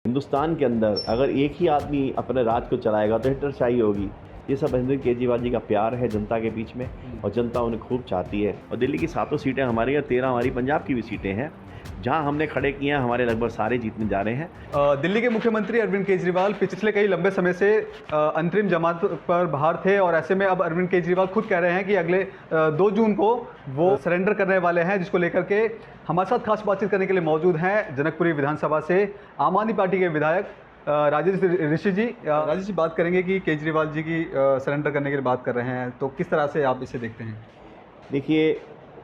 हिंदुस्तान के अंदर अगर एक ही आदमी अपने राज को चलाएगा तो हिटलरशाही होगी। ये सब अरविंद केजरीवाल जी का प्यार है जनता के बीच में और जनता उन्हें खूब चाहती है। और दिल्ली की 7 सीटें हमारी हैं, 13 हमारी पंजाब की भी सीटें हैं। जहां हमने खड़े किए हैं हमारे लगभग सारे जीतने जा रहे हैं। दिल्ली के मुख्यमंत्री अरविंद केजरीवाल पिछले कई लंबे समय से अंतरिम जमानत पर बाहर थे और ऐसे में अब अरविंद केजरीवाल खुद कह रहे हैं कि अगले 2 जून को वो सरेंडर करने वाले हैं, जिसको लेकर के हमारे साथ खास बातचीत करने के लिए मौजूद हैं जनकपुरी विधानसभा से आम आदमी पार्टी के विधायक राजेश ऋषि जी। राजेश जी, बात करेंगे कि केजरीवाल जी की सरेंडर करने के लिए बात कर रहे हैं, तो किस तरह से आप इसे देखते हैं? देखिए,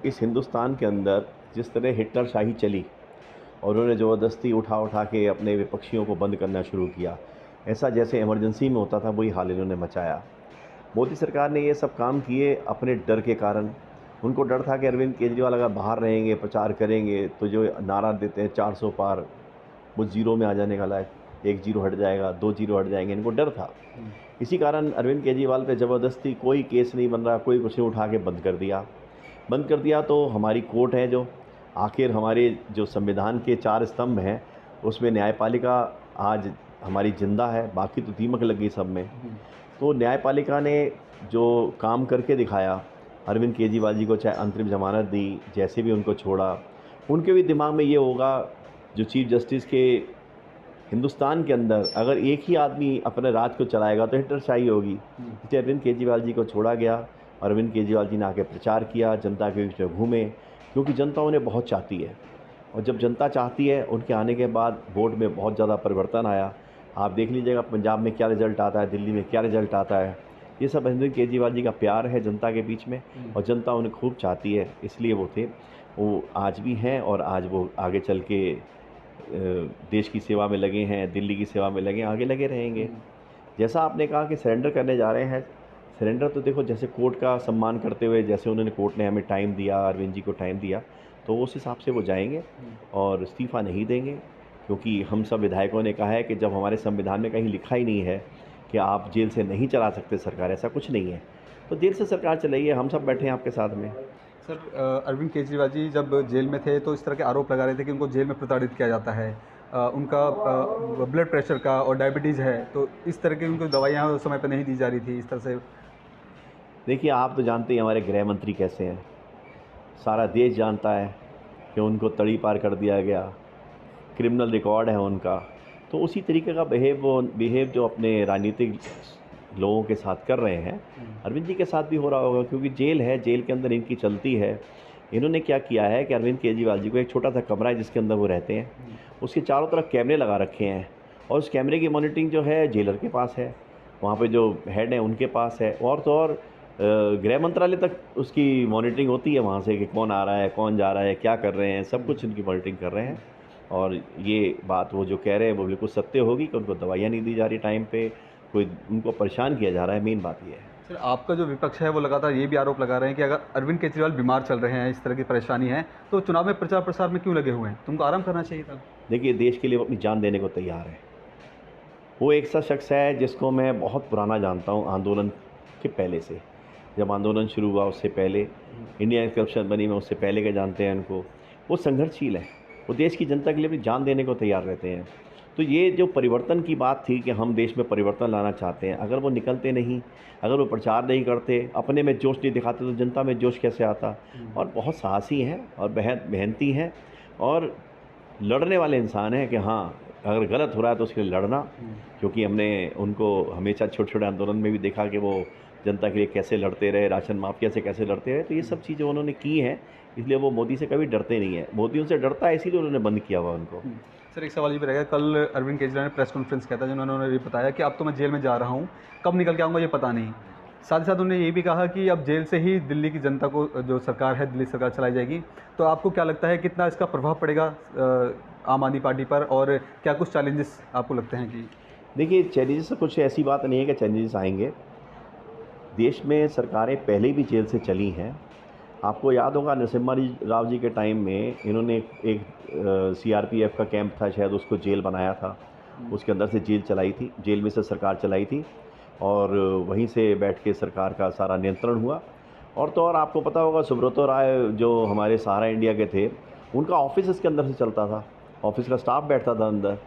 इस हिंदुस्तान के अंदर जिस तरह हिटलरशाही चली और उन्होंने ज़बरदस्ती उठा के अपने विपक्षियों को बंद करना शुरू किया, ऐसा जैसे इमरजेंसी में होता था वही हाल इन्होंने मचाया। मोदी सरकार ने ये सब काम किए अपने डर के कारण। उनको डर था कि अरविंद केजरीवाल अगर बाहर रहेंगे, प्रचार करेंगे तो जो नारा देते हैं 400 पार, वो ज़ीरो में आ जाने का लायक, 1 ज़ीरो हट जाएगा, 2 ज़ीरो हट जाएंगे, इनको डर था। इसी कारण अरविंद केजरीवाल पे ज़बरदस्ती कोई केस नहीं बन रहा, कोई कुछ नहीं, उठा के बंद कर दिया। तो हमारी कोर्ट है जो आखिर हमारे जो संविधान के 4 स्तंभ हैं उसमें न्यायपालिका आज हमारी जिंदा है, बाकी तो दीमक लग गई सब में। तो न्यायपालिका ने जो काम करके दिखाया, अरविंद केजरीवाल जी को चाहे अंतरिम जमानत दी, जैसे भी उनको छोड़ा, उनके भी दिमाग में ये होगा जो चीफ जस्टिस के हिंदुस्तान के अंदर अगर एक ही आदमी अपने राज को चलाएगा तो हिटलरशाही होगी। इसलिए अरविंद केजरीवाल जी को छोड़ा गया। अरविंद केजरीवाल जी ने आके प्रचार किया, जनता के बीच में घूमे, क्योंकि जनता उन्हें बहुत चाहती है। और जब जनता चाहती है, उनके आने के बाद वोट में बहुत ज़्यादा परिवर्तन आया। आप देख लीजिएगा पंजाब में क्या रिज़ल्ट आता है, दिल्ली में क्या रिज़ल्ट आता है। ये सब अरविंद केजरीवाल जी का प्यार है जनता के बीच में और जनता उन्हें खूब चाहती है, इसलिए वो थे। वो आज भी हैं और आज वो आगे चल के देश की सेवा में लगे हैं, दिल्ली की सेवा में लगे, आगे लगे रहेंगे। जैसा आपने कहा कि सरेंडर करने जा रहे हैं, सरेंडर तो देखो जैसे कोर्ट का सम्मान करते हुए, जैसे उन्होंने कोर्ट ने हमें टाइम दिया, अरविंद जी को टाइम दिया, तो उस हिसाब से वो जाएंगे और इस्तीफ़ा नहीं देंगे। क्योंकि हम सब विधायकों ने कहा है कि जब हमारे संविधान में कहीं लिखा ही नहीं है कि आप जेल से नहीं चला सकते सरकार, ऐसा कुछ नहीं है, तो जेल से सरकार चलाइए, हम सब बैठे हैं आपके साथ में। सर, अरविंद केजरीवाल जी जब जेल में थे तो इस तरह के आरोप लगा रहे थे कि उनको जेल में प्रताड़ित किया जाता है। उनका ब्लड प्रेशर का और डायबिटीज़ है, तो इस तरह की उनको दवाइयाँ उस समय पर नहीं दी जा रही थी, इस तरह से। देखिए, आप तो जानते हैं हमारे गृह मंत्री कैसे हैं, सारा देश जानता है कि उनको तड़ी पार कर दिया गया, क्रिमिनल रिकॉर्ड है उनका। तो उसी तरीके का बिहेव जो अपने राजनीतिक लोगों के साथ कर रहे हैं, अरविंद जी के साथ भी हो रहा होगा, क्योंकि जेल है, जेल के अंदर इनकी चलती है। इन्होंने क्या किया है कि अरविंद केजरीवाल जी को एक छोटा सा कमरा है जिसके अंदर वो रहते हैं, उसके चारों तरफ कैमरे लगा रखे हैं और उस कैमरे की मॉनिटरिंग जो है जेलर के पास है, वहाँ पे जो हेड है उनके पास है, और तो और गृह मंत्रालय तक उसकी मॉनिटरिंग होती है वहाँ से कि कौन आ रहा है, कौन जा रहा है, क्या कर रहे हैं, सब कुछ इनकी मॉनिटरिंग कर रहे हैं। और ये बात वो जो कह रहे हैं वो बिल्कुल सत्य होगी कि उनको दवाइयाँ नहीं दी जा रही टाइम पे, कोई उनको परेशान किया जा रहा है, मेन बात ये है। सर, आपका जो विपक्ष है वो लगातार ये भी आरोप लगा रहे हैं कि अगर अरविंद केजरीवाल बीमार चल रहे हैं, इस तरह की परेशानी है, तो चुनाव में प्रचार प्रसार में क्यों लगे हुए हैं? तुमको आराम करना चाहिए था। देखिए, देश के लिए वो अपनी जान देने को तैयार है। वो एक सा शख्स है जिसको मैं बहुत पुराना जानता हूँ, आंदोलन के पहले से, जब आंदोलन शुरू हुआ उससे पहले, इंडिया करप्शन बनी में उससे पहले के जानते हैं उनको। वो संघर्षशील है, वो देश की जनता के लिए अपनी जान देने को तैयार रहते हैं। तो ये जो परिवर्तन की बात थी कि हम देश में परिवर्तन लाना चाहते हैं, अगर वो निकलते नहीं, अगर वो प्रचार नहीं करते, अपने में जोश नहीं दिखाते, तो जनता में जोश कैसे आता। और बहुत साहसी हैं और मेहनती हैं और लड़ने वाले इंसान हैं कि हाँ, अगर गलत हो रहा है तो उसके लिए लड़ना। क्योंकि हमने उनको हमेशा छोटे छोटे आंदोलन में भी देखा कि वो जनता के लिए कैसे लड़ते रहे, राशन माफिया से कैसे लड़ते रहे, तो ये सब चीज़ें उन्होंने की हैं, इसलिए वो मोदी से कभी डरते नहीं हैं। मोदी उनसे डरता है, इसीलिए उन्होंने बंद किया हुआ उनको। सर, एक सवाल ये भी रहेगा, कल अरविंद केजरीवाल ने प्रेस कॉन्फ्रेंस किया था जिन्होंने उन्होंने ये बताया कि अब तो मैं जेल में जा रहा हूँ, कब निकल के आऊँगा ये पता नहीं। साथ ही साथ उन्होंने ये भी कहा कि अब जेल से ही दिल्ली की जनता को जो सरकार है, दिल्ली सरकार चलाई जाएगी। तो आपको क्या लगता है कितना इसका प्रभाव पड़ेगा आम आदमी पार्टी पर, और क्या कुछ चैलेंजेस आपको लगते हैं कि? देखिए, चैलेंजेस से कुछ ऐसी बात नहीं है कि चैलेंजेस आएंगे। देश में सरकारें पहले भी जेल से चली हैं। आपको याद होगा नरसिम्हा राव जी के टाइम में इन्होंने एक सीआरपीएफ का कैंप था शायद, उसको जेल बनाया था, उसके अंदर से जेल चलाई थी, जेल में से सरकार चलाई थी और वहीं से बैठ के सरकार का सारा नियंत्रण हुआ। और तो और आपको पता होगा सुब्रतो राय जो हमारे सहारा इंडिया के थे, उनका ऑफिस इसके अंदर से चलता था, ऑफिस का स्टाफ बैठता था अंदर।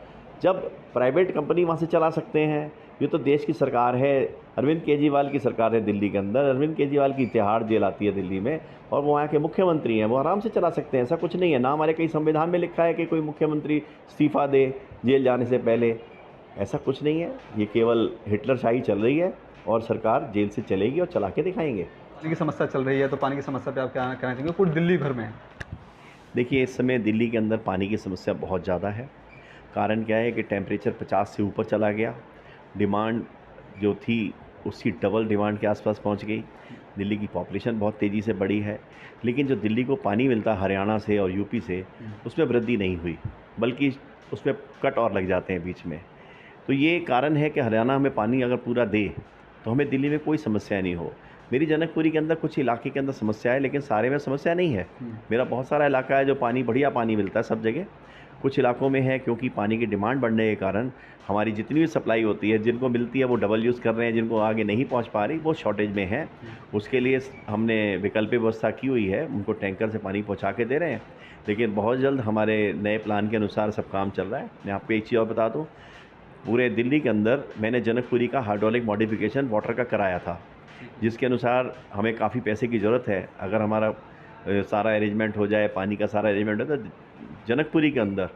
जब प्राइवेट कंपनी वहाँ से चला सकते हैं। ये तो देश की सरकार है, अरविंद केजरीवाल की सरकार है दिल्ली के अंदर। अरविंद केजरीवाल की तिहाड़ जेल आती है दिल्ली में और वो वहाँ के मुख्यमंत्री हैं, वो आराम से चला सकते हैं। ऐसा कुछ नहीं है, ना हमारे कहीं संविधान में लिखा है कि कोई मुख्यमंत्री इस्तीफ़ा दे जेल जाने से पहले। ऐसा कुछ नहीं है, ये केवल हिटलरशाही चल रही है और सरकार जेल से चलेगी और चला के दिखाएंगे। पानी की समस्या चल रही है, तो पानी की समस्या पे आप क्या कहना चाहेंगे पूरे दिल्ली भर में? देखिए, इस समय दिल्ली के अंदर पानी की समस्या बहुत ज़्यादा है। कारण क्या है कि टेम्परेचर 50 से ऊपर चला गया, डिमांड जो थी उसकी डबल डिमांड के आसपास पहुंच गई। दिल्ली की पॉपुलेशन बहुत तेज़ी से बढ़ी है, लेकिन जो दिल्ली को पानी मिलता है हरियाणा से और यूपी से, उसमें वृद्धि नहीं हुई, बल्कि उसमें कट और लग जाते हैं बीच में। तो ये कारण है कि हरियाणा हमें पानी अगर पूरा दे तो हमें दिल्ली में कोई समस्या नहीं हो। मेरी जनकपुरी के अंदर कुछ इलाके के अंदर समस्या है, लेकिन सारे में समस्या नहीं है। मेरा बहुत सारा इलाका है जो पानी बढ़िया पानी मिलता है सब जगह। कुछ इलाकों में है क्योंकि पानी की डिमांड बढ़ने के कारण हमारी जितनी भी सप्लाई होती है, जिनको मिलती है वो डबल यूज़ कर रहे हैं, जिनको आगे नहीं पहुंच पा रही वो शॉर्टेज में है। उसके लिए हमने वैकल्पिक व्यवस्था की हुई है, उनको टैंकर से पानी पहुंचा के दे रहे हैं। लेकिन बहुत जल्द हमारे नए प्लान के अनुसार सब काम चल रहा है। मैं आपको एक चीज़ और बता दूँ, पूरे दिल्ली के अंदर मैंने जनकपुरी का हाइड्रोलिक मॉडिफिकेशन वाटर का कराया था, जिसके अनुसार हमें काफ़ी पैसे की ज़रूरत है। अगर हमारा सारा अरेंजमेंट हो जाए, पानी का सारा अरेंजमेंट हो, तो जनकपुरी के अंदर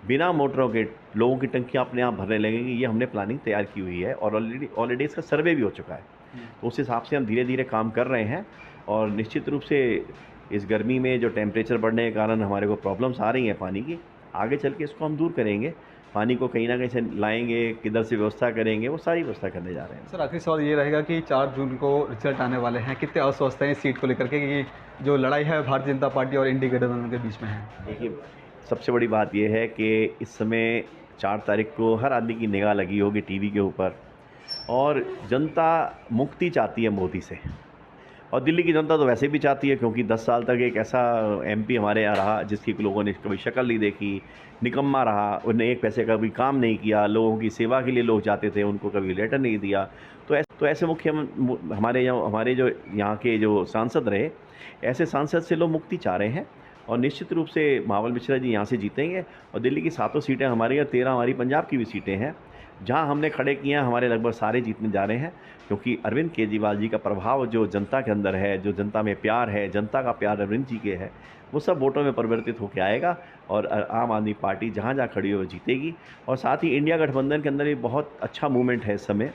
बिना मोटरों के लोगों की टंकियाँ अपने आप भरने लगेंगी। ये हमने प्लानिंग तैयार की हुई है और ऑलरेडी इसका सर्वे भी हो चुका है। तो उस हिसाब से हम धीरे धीरे काम कर रहे हैं और निश्चित रूप से इस गर्मी में जो टेम्परेचर बढ़ने के कारण हमारे को प्रॉब्लम्स आ रही हैं पानी की, आगे चल के इसको हम दूर करेंगे। पानी को कहीं ना कहीं से लाएंगे, किधर से व्यवस्था करेंगे, वो सारी व्यवस्था करने जा रहे हैं। सर, आखिरी सवाल ये रहेगा कि 4 जून को रिजल्ट आने वाले हैं, कितने अस्वस्थ हैं इस सीट को लेकर के कि जो लड़ाई है भारतीय जनता पार्टी और इंडी गठबंधन के बीच में है? देखिए, सबसे बड़ी बात यह है कि इस समय 4 तारीख को हर आदमी की निगाह लगी होगी टीवी के ऊपर और जनता मुक्ति चाहती है मोदी से। और दिल्ली की जनता तो वैसे भी चाहती है, क्योंकि 10 साल तक एक ऐसा एमपी हमारे यहाँ रहा जिसकी लोगों ने कभी शक्ल नहीं देखी, निकम्मा रहा, उन्हें एक पैसे का भी काम नहीं किया, लोगों की सेवा के लिए लोग जाते थे, उनको कभी लेटर नहीं दिया। तो ऐसे हमारे जो यहाँ के जो सांसद रहे, ऐसे सांसद से लोग मुक्ति चाह रहे हैं और निश्चित रूप से महाबल मिश्रा जी यहाँ से जीतेंगे। और दिल्ली की 7 सीटें हमारी हैं, 13 हमारी पंजाब की भी सीटें हैं। जहाँ हमने खड़े किए हैं हमारे लगभग सारे जीतने जा रहे हैं, क्योंकि अरविंद केजरीवाल जी का प्रभाव जो जनता के अंदर है, जो जनता में प्यार है, जनता का प्यार अरविंद जी के है, वो सब वोटों में परिवर्तित होकर आएगा और आम आदमी पार्टी जहाँ जहाँ खड़ी हो जीतेगी। और साथ ही इंडिया गठबंधन के अंदर भी बहुत अच्छा मूवमेंट है इस समय।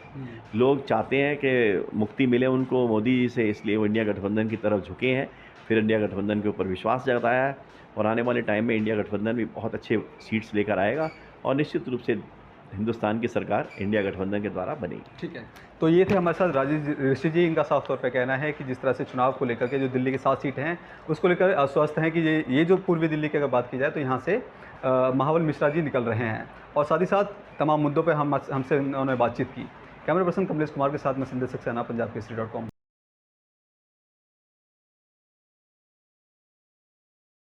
लोग चाहते हैं कि मुक्ति मिले उनको मोदी जी से, इसलिए वो इंडिया गठबंधन की तरफ झुके हैं। फिर इंडिया गठबंधन के ऊपर विश्वास जताया है और आने वाले टाइम में इंडिया गठबंधन भी बहुत अच्छे सीट्स लेकर आएगा और निश्चित रूप से हिंदुस्तान की सरकार इंडिया गठबंधन के द्वारा बनेगी। ठीक है, तो ये थे हमारे साथ राजेश ऋषि जी। इनका साफ तौर पे कहना है कि जिस तरह से चुनाव को लेकर के जो दिल्ली के 7 सीट हैं उसको लेकर आश्वस्त हैं कि ये जो पूर्वी दिल्ली की अगर बात की जाए तो यहाँ से महाबल मिश्रा जी निकल रहे हैं और साथ ही साथ तमाम मुद्दों पर हमसे उन्होंने बातचीत की। कैमरा पर्सन कमलेश कुमार के साथ मैं संदेश सक्सेना, पंजाब केसरी.com।